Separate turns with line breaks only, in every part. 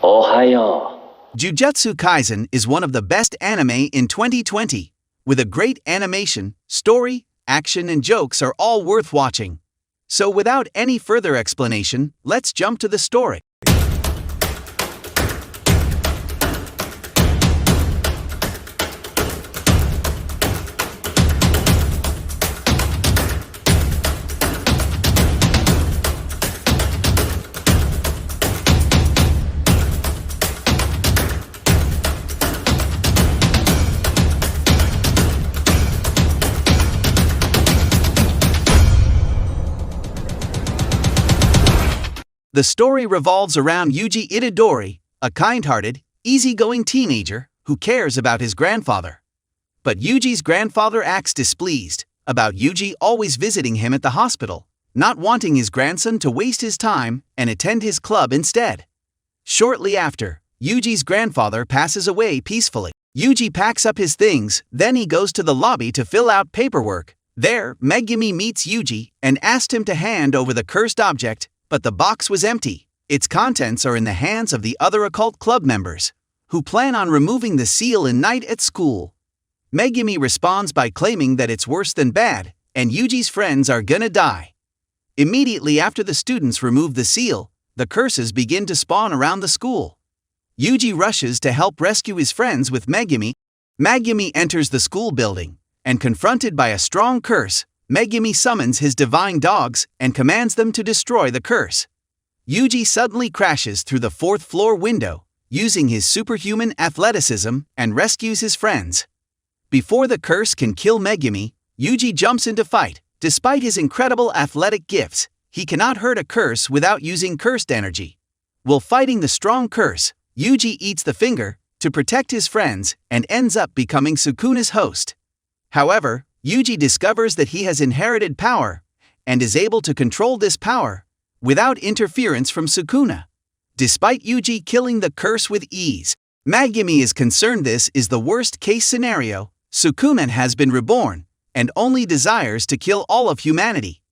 Ohayo.
Jujutsu Kaisen is one of the best anime in 2020. With a great animation, story, action and jokes are all worth watching. So without any further explanation, let's jump to the story. The story revolves around Yuji Itadori, a kind-hearted, easygoing teenager who cares about his grandfather. But Yuji's grandfather acts displeased about Yuji always visiting him at the hospital, not wanting his grandson to waste his time and attend his club instead. Shortly after, Yuji's grandfather passes away peacefully. Yuji packs up his things, then he goes to the lobby to fill out paperwork. There, Megumi meets Yuji and asks him to hand over the cursed object, but the box was empty. Its contents are in the hands of the other occult club members, who plan on removing the seal in night at school. Megumi responds by claiming that it's worse than bad, and Yuji's friends are gonna die. Immediately after the students remove the seal, the curses begin to spawn around the school. Yuji rushes to help rescue his friends with Megumi. Megumi enters the school building, and confronted by a strong curse, Megumi summons his divine dogs and commands them to destroy the curse. Yuji suddenly crashes through the fourth-floor window, using his superhuman athleticism, and rescues his friends. Before the curse can kill Megumi, Yuji jumps into fight. Despite his incredible athletic gifts, he cannot hurt a curse without using cursed energy. While fighting the strong curse, Yuji eats the finger to protect his friends and ends up becoming Sukuna's host. However, Yuji discovers that he has inherited power and is able to control this power without interference from Sukuna. Despite Yuji killing the curse with ease, Megumi is concerned this is the worst-case scenario. Sukuna has been reborn and only desires to kill all of humanity.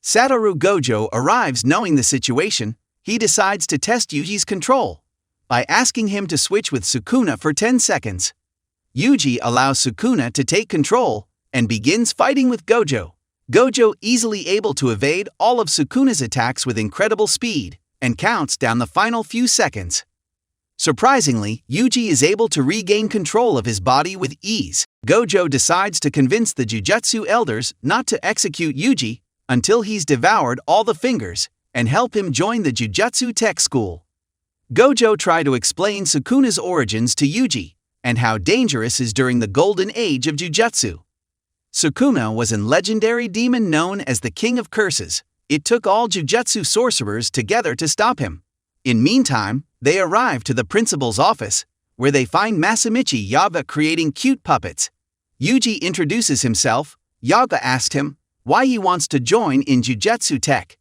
Satoru Gojo arrives knowing the situation. He decides to test Yuji's control by asking him to switch with Sukuna for 10 seconds. Yuji allows Sukuna to take control and begins fighting with Gojo. Gojo easily able to evade all of Sukuna's attacks with incredible speed and counts down the final few seconds. Surprisingly, Yuji is able to regain control of his body with ease. Gojo decides to convince the Jujutsu elders not to execute Yuji until he's devoured all the fingers and help him join the Jujutsu Tech School. Gojo tries to explain Sukuna's origins to Yuji and how dangerous is during the golden age of Jujutsu. Sukuna was a legendary demon known as the King of Curses. It took all Jujutsu sorcerers together to stop him. In meantime, they arrive to the principal's office, where they find Masamichi Yaga creating cute puppets. Yuji introduces himself. Yaga asks him why he wants to join in Jujutsu Tech.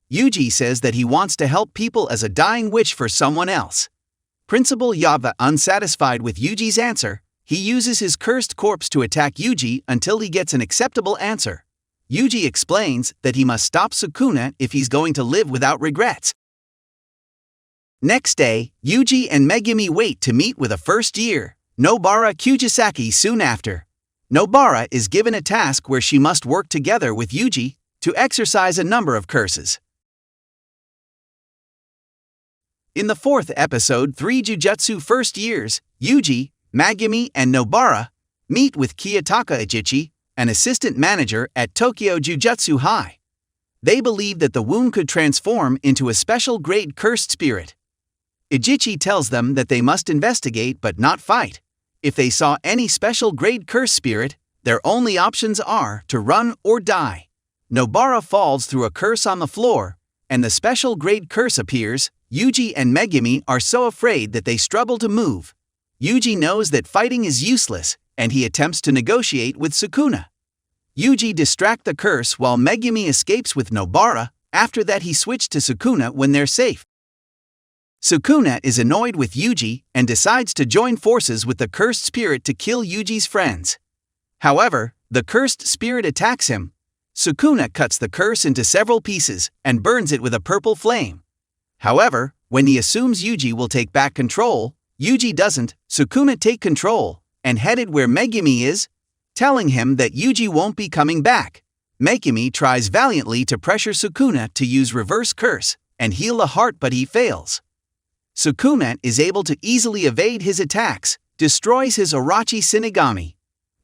Yuji says that he wants to help people as a dying wish for someone else. Principal Yaga, unsatisfied with Yuji's answer, he uses his cursed corpse to attack Yuji until he gets an acceptable answer. Yuji explains that he must stop Sukuna if he's going to live without regrets. Next day, Yuji and Megumi wait to meet with a first-year Nobara Kujisaki soon after. Nobara is given a task where she must work together with Yuji to exorcise a number of curses. In the fourth episode, 3 Jujutsu first years, Yuji, Megumi and Nobara meet with Kiyotaka Ichichi, an assistant manager at Tokyo Jujutsu High. They believe that the wound could transform into a special grade cursed spirit. Ichichi tells them that they must investigate but not fight. If they saw any special grade cursed spirit, their only options are to run or die. Nobara falls through a curse on the floor, and the special grade curse appears. Yuji and Megumi are so afraid that they struggle to move. Yuji knows that fighting is useless, and he attempts to negotiate with Sukuna. Yuji distracts the curse while Megumi escapes with Nobara. After that he switched to Sukuna when they're safe. Sukuna is annoyed with Yuji and decides to join forces with the cursed spirit to kill Yuji's friends. However, the cursed spirit attacks him. Sukuna cuts the curse into several pieces and burns it with a purple flame. However, When he assumes Yuji will take back control, Yuji doesn't. Sukuna take control and headed where Megumi is, telling him that Yuji won't be coming back. Megumi tries valiantly to pressure Sukuna to use reverse curse and heal the heart, but he fails. Sukuna is able to easily evade his attacks, destroys his Orochi Shinigami.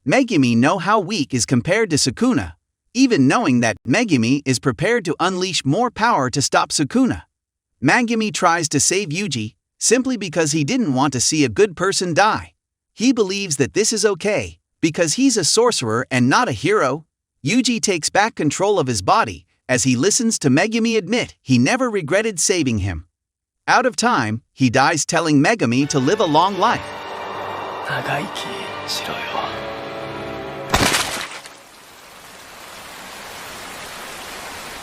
Megumi knows how weak is compared to Sukuna, even knowing that Megumi is prepared to unleash more power to stop Sukuna. Megumi tries to save Yuji simply because he didn't want to see a good person die. He believes that this is okay, because he's a sorcerer and not a hero. Yuji takes back control of his body as he listens to Megumi admit he never regretted saving him. Out of time, he dies, telling Megumi to live a long life.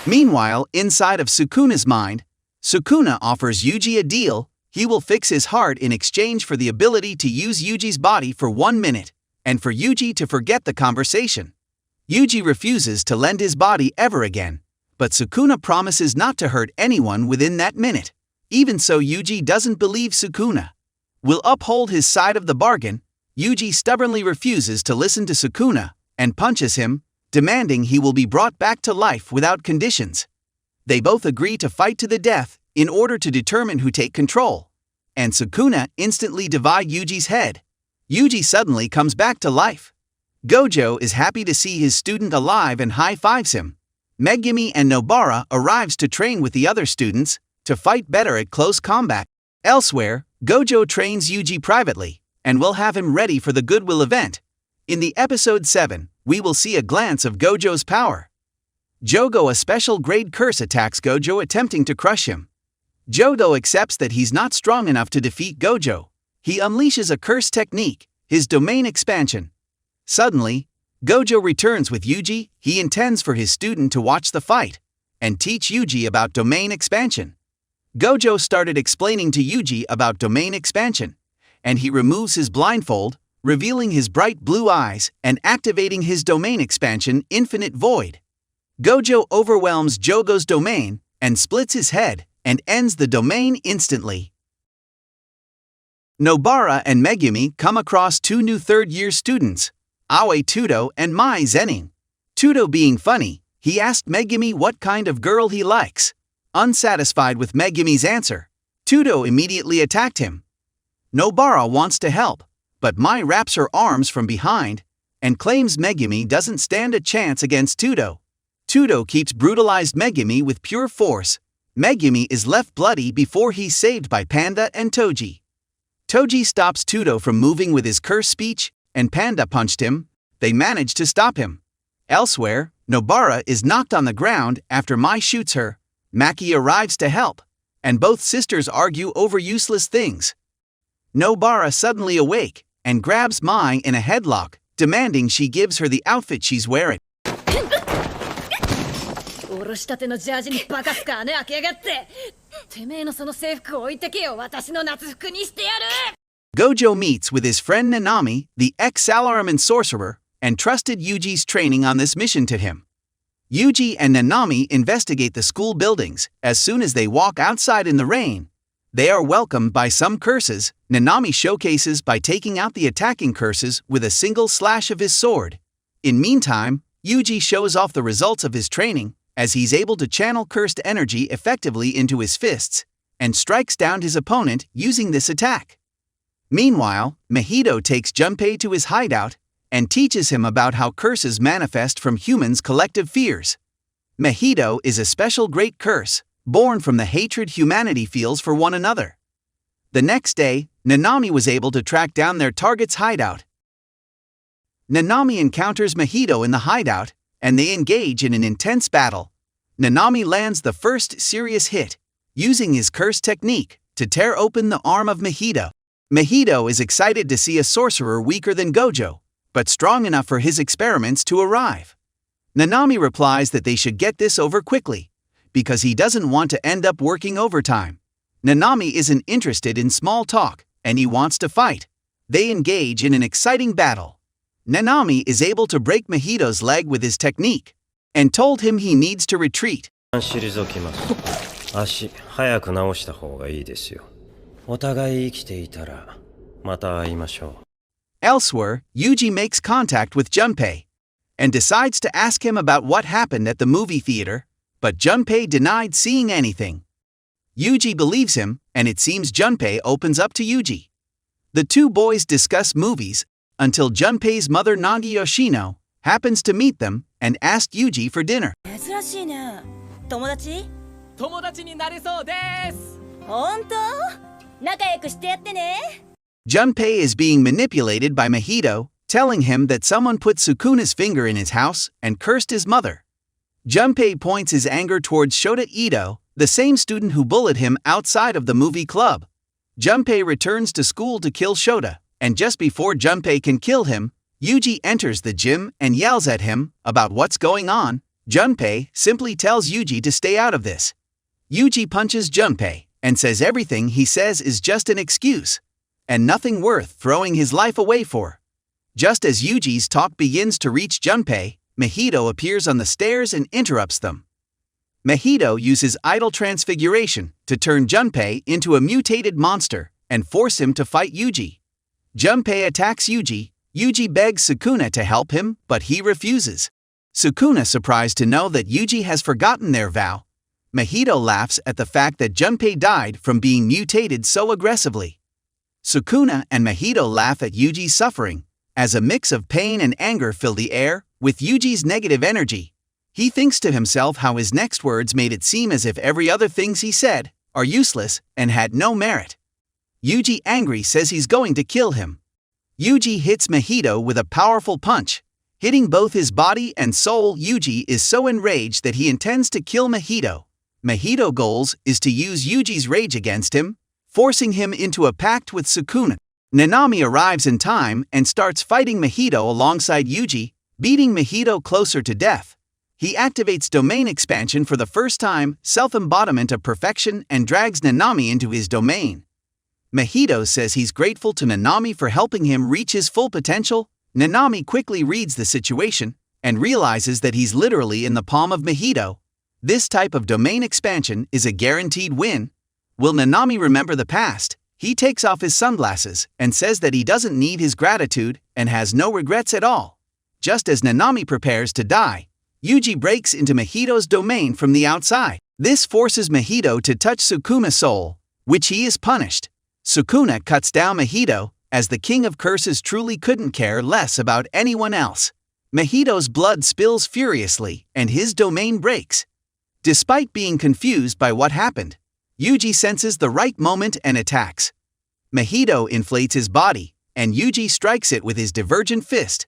Meanwhile, inside of Sukuna's mind, Sukuna offers Yuji a deal. He will fix his heart in exchange for the ability to use Yuji's body for 1 minute, and for Yuji to forget the conversation. Yuji refuses to lend his body ever again, but Sukuna promises not to hurt anyone within that minute. Even so, Yuji doesn't believe Sukuna will uphold his side of the bargain. Yuji stubbornly refuses to listen to Sukuna and punches him, demanding he will be brought back to life without conditions. They both agree to fight to the death in order to determine who take control, and Sukuna instantly divides Yuji's head. Yuji suddenly comes back to life. Gojo is happy to see his student alive and high-fives him. Megumi and Nobara arrives to train with the other students to fight better at close combat. Elsewhere, Gojo trains Yuji privately and will have him ready for the Goodwill event. In the episode 7, we will see a glance of Gojo's power. Jogo, a special grade curse, attacks Gojo, attempting to crush him. Jodo accepts that he's not strong enough to defeat Gojo. He unleashes a curse technique, his domain expansion. Suddenly, Gojo returns with Yuji. He intends for his student to watch the fight and teach Yuji about domain expansion. Gojo started explaining to Yuji about domain expansion, and he removes his blindfold, revealing his bright blue eyes and activating his domain expansion, Infinite Void. Gojo overwhelms Jogo's domain and splits his head and ends the domain instantly. Nobara and Megumi come across 2 new third-year students, Aoi Tudo and Mai Zenin. Tudo, being funny, he asked Megumi what kind of girl he likes. Unsatisfied with Megumi's answer, Tudo immediately attacked him. Nobara wants to help, but Mai wraps her arms from behind and claims Megumi doesn't stand a chance against Tudo. Tudo keeps brutalized Megumi with pure force. Megumi is left bloody before he's saved by Panda and Toji. Toji stops Tudo from moving with his curse speech, and Panda punched him. They manage to stop him. Elsewhere, Nobara is knocked on the ground after Mai shoots her. Maki arrives to help, and both sisters argue over useless things. Nobara suddenly awake and grabs Mai in a headlock, demanding she gives her the outfit she's wearing. Gojo meets with his friend Nanami, the ex-Salaryman sorcerer, and trusted Yuji's training on this mission to him. Yuji and Nanami investigate the school buildings. As soon as they walk outside in the rain, they are welcomed by some curses. Nanami showcases by taking out the attacking curses with a single slash of his sword. In meantime, Yuji shows off the results of his training, as he's able to channel cursed energy effectively into his fists, and strikes down his opponent using this attack. Meanwhile, Mahito takes Junpei to his hideout and teaches him about how curses manifest from humans' collective fears. Mahito is a special great curse, born from the hatred humanity feels for one another. The next day, Nanami was able to track down their target's hideout. Nanami encounters Mahito in the hideout, and they engage in an intense battle. Nanami lands the first serious hit, using his curse technique to tear open the arm of Mahito. Mahito is excited to see a sorcerer weaker than Gojo, but strong enough for his experiments to arrive. Nanami replies that they should get this over quickly, because he doesn't want to end up working overtime. Nanami isn't interested in small talk, and he wants to fight. They engage in an exciting battle. Nanami is able to break Mahito's leg with his technique, and told him he needs to retreat.
足早く治した方がいいですよ。お互い生きていたらまた会いましょう。
Elsewhere, Yuji makes contact with Junpei and decides to ask him about what happened at the movie theater, but Junpei denied seeing anything. Yuji believes him, and it seems Junpei opens up to Yuji. The two boys discuss movies until Junpei's mother Nagi Yoshino happens to meet them and asks Yuji for dinner.
珍しいね。友達？
友達になれそうです。
本当？仲良くしてやってね。
Junpei is being manipulated by Mahito, telling him that someone put Sukuna's finger in his house and cursed his mother. Junpei points his anger towards Shota Ito, the same student who bullied him outside of the movie club. Junpei returns to school to kill Shota, and just before Junpei can kill him, Yuji enters the gym and yells at him about what's going on. Junpei simply tells Yuji to stay out of this. Yuji punches Junpei and says everything he says is just an excuse and nothing worth throwing his life away for. Just as Yuji's talk begins to reach Junpei, Mahito appears on the stairs and interrupts them. Mahito uses idle transfiguration to turn Junpei into a mutated monster and force him to fight Yuji. Junpei attacks Yuji. Yuji begs Sukuna to help him, but he refuses. Sukuna surprised to know that Yuji has forgotten their vow. Mahito laughs at the fact that Junpei died from being mutated so aggressively. Sukuna and Mahito laugh at Yuji's suffering, as a mix of pain and anger fill the air with Yuji's negative energy. He thinks to himself how his next words made it seem as if every other things he said are useless and had no merit. Yuji, angry, says he's going to kill him. Yuji hits Mahito with a powerful punch, hitting both his body and soul. Yuji is so enraged that he intends to kill Mahito. Mahito's goal is to use Yuji's rage against him, forcing him into a pact with Sukuna. Nanami arrives in time and starts fighting Mahito alongside Yuji, beating Mahito closer to death. He activates domain expansion for the first time, self-embodiment of perfection, and drags Nanami into his domain. Mahito says he's grateful to Nanami for helping him reach his full potential. Nanami quickly reads the situation and realizes that he's literally in the palm of Mahito. This type of domain expansion is a guaranteed win. Will Nanami remember the past? He takes off his sunglasses and says that he doesn't need his gratitude and has no regrets at all. Just as Nanami prepares to die, Yuji breaks into Mahito's domain from the outside. This forces Mahito to touch Sukuna's soul, which he is punished. Sukuna cuts down Mahito, as the king of curses truly couldn't care less about anyone else. Mahito's blood spills furiously and his domain breaks. Despite being confused by what happened, Yuji senses the right moment and attacks. Mahito inflates his body, and Yuji strikes it with his divergent fist.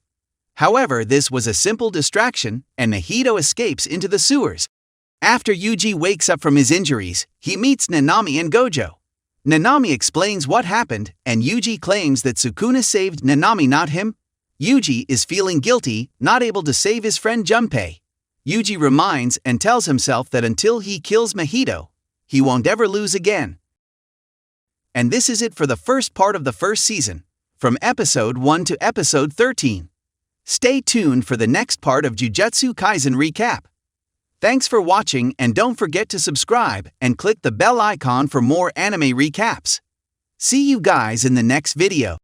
However, this was a simple distraction, and Mahito escapes into the sewers. After Yuji wakes up from his injuries, he meets Nanami and Gojo. Nanami explains what happened, and Yuji claims that Sukuna saved Nanami, not him. Yuji is feeling guilty, not able to save his friend Junpei. Yuji reminds and tells himself that until he kills Mahito, he won't ever lose again. And this is it for the first part of the first season, from episode 1 to episode 13. Stay tuned for the next part of Jujutsu Kaisen recap. Thanks for watching, and don't forget to subscribe and click the bell icon for more anime recaps. See you guys in the next video.